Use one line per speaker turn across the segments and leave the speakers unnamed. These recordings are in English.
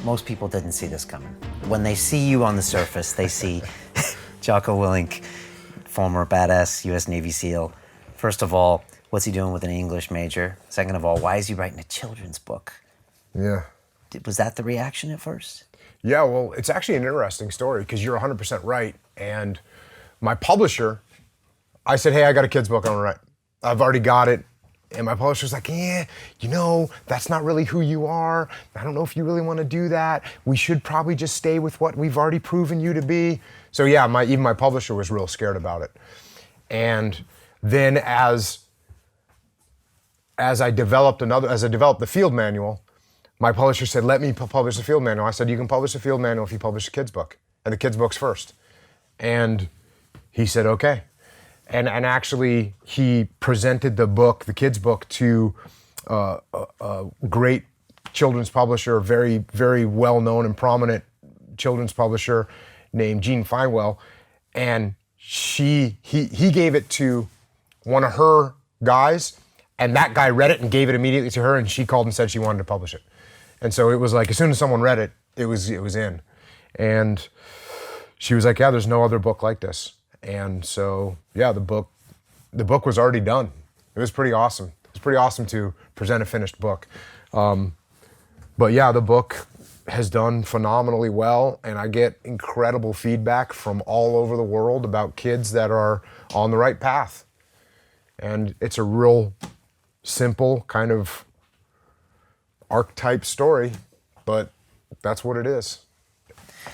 most people didn't see this coming. When they see you on the surface, they see Jocko Willink, former badass U.S. Navy SEAL. First of all, what's he doing with an English major? Second of all, why is he writing a children's book?
Yeah.
Was that the reaction at first?
Yeah, well, it's actually an interesting story because you're 100% right. And my publisher, I said, hey, I got a kid's book I want to write. I've already got it. And my publisher's like, yeah, that's not really who you are. I don't know if you really want to do that. We should probably just stay with what we've already proven you to be. So yeah, even my publisher was real scared about it. And then as I developed the field manual, my publisher said, let me publish the field manual. I said, you can publish the field manual if you publish a kid's book. And the kid's book's first. And he said, okay. And actually, he presented the kid's book, to a great children's publisher, very, very well-known and prominent children's publisher named Jean Feinwell. And he gave it to one of her guys, and that guy read it and gave it immediately to her, and she called and said she wanted to publish it. And so it was like, as soon as someone read it, it was in. And she was like, yeah, there's no other book like this. And so, yeah, the book was already done. It was pretty awesome. It was pretty awesome to present a finished book. But yeah, the book has done phenomenally well, and I get incredible feedback from all over the world about kids that are on the right path. And it's a real simple kind of archetype story, but that's what it is.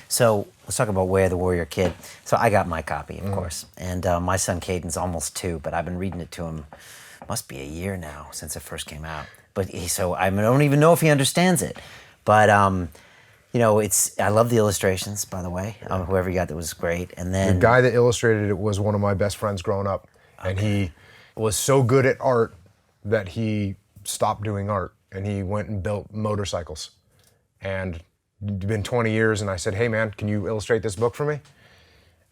So let's talk about Way of the Warrior Kid. So I got my copy, of course, and my son Caden's almost 2, but I've been reading it to him, must be a year now since it first came out. But so I don't even know if he understands it. But I love the illustrations, by the way. Whoever you got, that was great. And then
the guy that illustrated it was one of my best friends growing up, and he was so good at art that he stopped doing art and he went and built motorcycles. And it'd been 20 years, and I said, hey man, can you illustrate this book for me?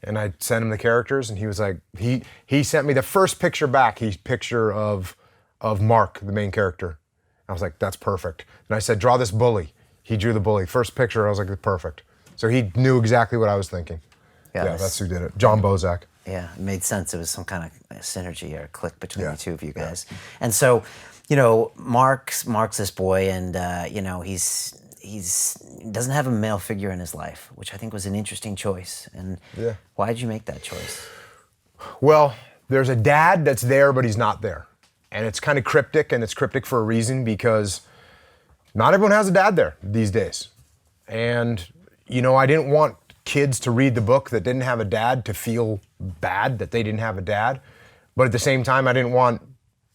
And I sent him the characters, and he was like, he sent me the first picture back, picture of Mark, the main character. I was like, that's perfect. And I said, draw this bully. He drew the bully. First picture, I was like, perfect. So he knew exactly what I was thinking. Yeah, that's who did it. John Bozak.
Yeah, it made sense. It was some kind of synergy or a click between the two of you guys. Yeah. And so, Mark's this boy, and he doesn't have a male figure in his life, which I think was an interesting choice. And why did you make that choice?
Well, there's a dad that's there, but he's not there. And it's kind of cryptic, and it's cryptic for a reason, because not everyone has a dad there these days. And, I didn't want kids to read the book that didn't have a dad to feel bad that they didn't have a dad. But at the same time, I didn't want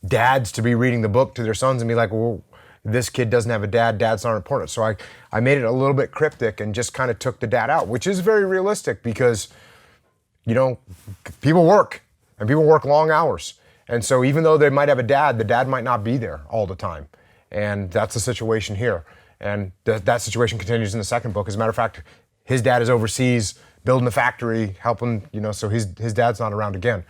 dads to be reading the book to their sons and be like, well, this kid doesn't have a dad, dads aren't important. So I made it a little bit cryptic and just kind of took the dad out, which is very realistic because, people work, and people work long hours. And so even though they might have a dad, the dad might not be there all the time. And that's the situation here. And that situation continues in the second book. As a matter of fact, his dad is overseas building the factory, helping, so his dad's not around again.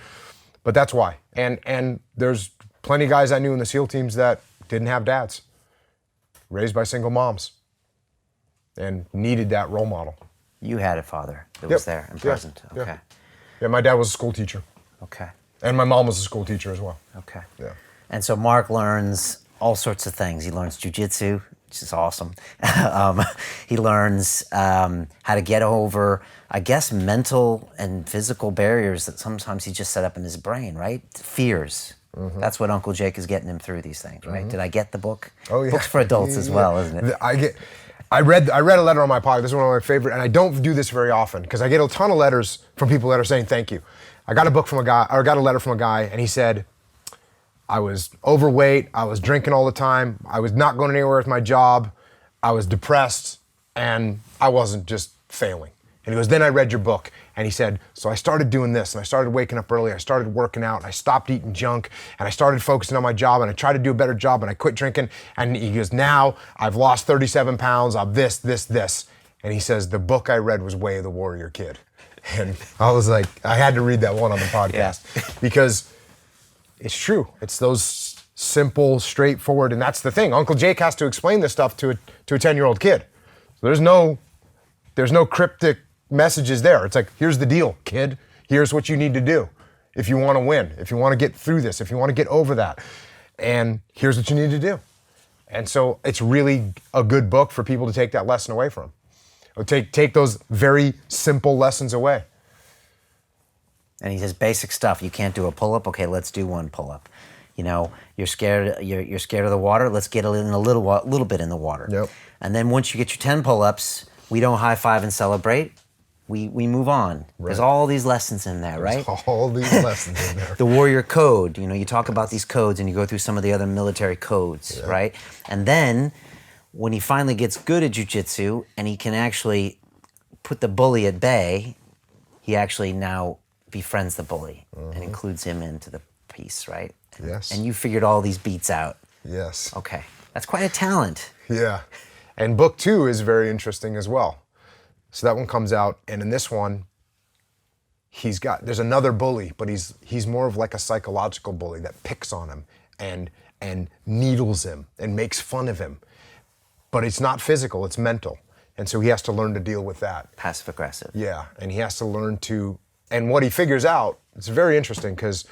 But that's why. And there's plenty of guys I knew in the SEAL teams that didn't have dads, raised by single moms, and needed that role model.
You had a father that was there and present.
Yeah.
Okay.
Yeah, my dad was a school teacher. Okay. And my mom was a school teacher as well.
Okay.
Yeah.
And so Mark learns all sorts of things. He learns jujitsu, which is awesome. He learns how to get over, I guess, mental and physical barriers that sometimes he just set up in his brain, right? Fears. Mm-hmm. That's what Uncle Jake is getting him through these things, right? Mm-hmm. Did I get the book?
Oh yeah.
Book's for adults as well, isn't it?
I read a letter on my podcast. This is one of my favorite, and I don't do this very often because I get a ton of letters from people that are saying thank you. I got a letter from a guy, and he said, I was overweight, I was drinking all the time, I was not going anywhere with my job, I was depressed, and I wasn't just failing. And he goes, then I read your book. And he said, so I started doing this, and I started waking up early, I started working out, and I stopped eating junk, and I started focusing on my job, and I tried to do a better job, and I quit drinking. And he goes, now I've lost 37 pounds, I've this. And he says, the book I read was Way of the Warrior Kid. And I was like, I had to read that one on the podcast because it's true. It's those simple, straightforward, and that's the thing. Uncle Jake has to explain this stuff to a 10-year-old kid. So there's no cryptic messages there. It's like, here's the deal, kid. Here's what you need to do if you want to win, if you want to get through this, if you want to get over that. And here's what you need to do. And so it's really a good book for people to take that lesson away from. Or take those very simple lessons away.
And he says basic stuff. You can't do a pull-up. Okay, let's do one pull-up. You know, you're scared. You're scared of the water. Let's get in a little bit in the water.
Yep.
And then once you get your 10 pull-ups, we don't high five and celebrate. We move on.
Right.
There's all these lessons in there, right?
There's all these lessons in there.
The warrior code. You know, you talk about these codes and you go through some of the other military codes,
Yeah.
right? And then when he finally gets good at jiu-jitsu and he can actually put the bully at bay, he actually now befriends the bully and includes him into the piece, right?
Yes.
And you figured all these beats out.
Yes.
Okay. That's quite a talent.
Yeah. And book 2 is very interesting as well. So that one comes out, and in this one, there's another bully, but he's more of like a psychological bully that picks on him and needles him and makes fun of him. But it's not physical, it's mental. And so he has to learn to deal with that.
Passive aggressive.
Yeah, and he has to learn to, and what he figures out, it's very interesting because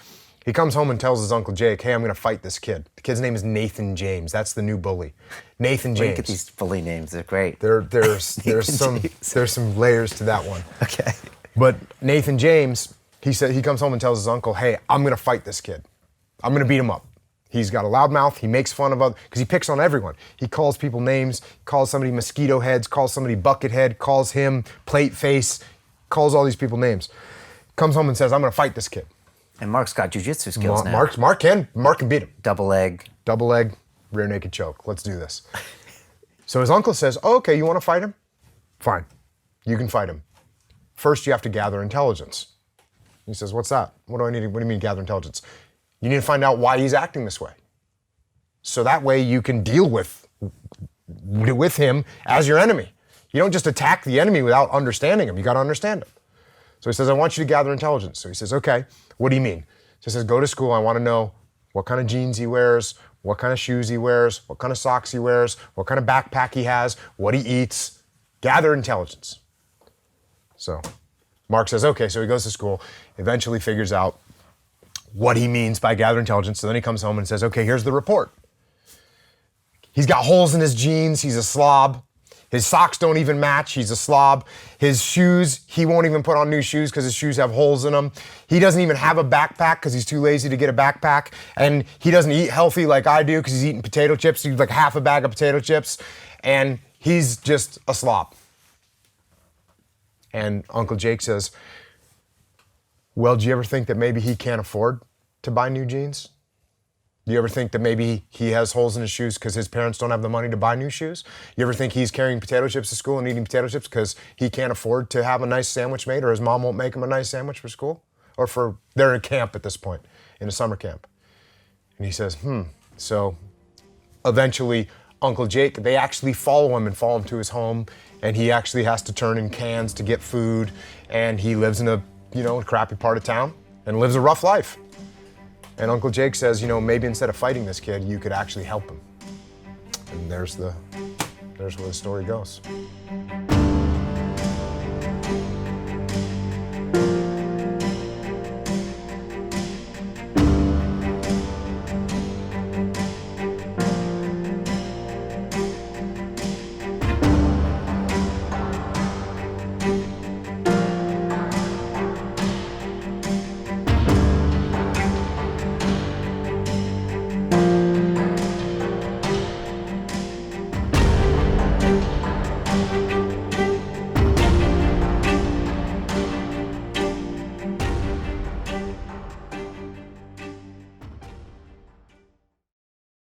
he comes home and tells his Uncle Jake, hey, I'm gonna fight this kid. The kid's name is Nathan James. That's the new bully. Nathan James.
Look at these bully names, they're great.
There's some layers to that one.
Okay.
But Nathan James, he comes home and tells his uncle, hey, I'm gonna fight this kid. I'm gonna beat him up. He's got a loud mouth, he makes fun of others, because he picks on everyone. He calls people names, calls somebody mosquito heads, calls somebody bucket head, calls him plate face, calls all these people names. Comes home and says, I'm gonna fight this kid.
And Mark's got jiu-jitsu skills now.
Mark can beat him.
Double leg.
Double leg, rear naked choke. Let's do this. So his uncle says, oh, okay, you want to fight him? Fine, you can fight him. First, you have to gather intelligence. He says, what's that? What do you mean gather intelligence? You need to find out why he's acting this way. So that way you can deal with him as your enemy. You don't just attack the enemy without understanding him. You got to understand him. So he says, I want you to gather intelligence. So he says, okay, what do you mean? So he says, go to school. I want to know what kind of jeans he wears, what kind of shoes he wears, what kind of socks he wears, what kind of backpack he has, what he eats. Gather intelligence. So Mark says, okay, so he goes to school, eventually figures out what he means by gather intelligence. So then he comes home and says, okay, here's the report. He's got holes in his jeans, he's a slob. His socks don't even match, he's a slob. His shoes, he won't even put on new shoes because his shoes have holes in them. He doesn't even have a backpack because he's too lazy to get a backpack. And he doesn't eat healthy like I do because he's eating potato chips. He's like half a bag of potato chips. And he's just a slob. And Uncle Jake says, well, do you ever think that maybe he can't afford to buy new jeans? Do you ever think that maybe he has holes in his shoes because his parents don't have the money to buy new shoes? You ever think he's carrying potato chips to school and eating potato chips because he can't afford to have a nice sandwich made, or his mom won't make him a nice sandwich for school? Or they're in camp at this point, in a summer camp. And he says, So eventually Uncle Jake, they actually follow him to his home, and he actually has to turn in cans to get food, and he lives in a crappy part of town and lives a rough life. And Uncle Jake says, maybe instead of fighting this kid, you could actually help him. And there's where the story goes.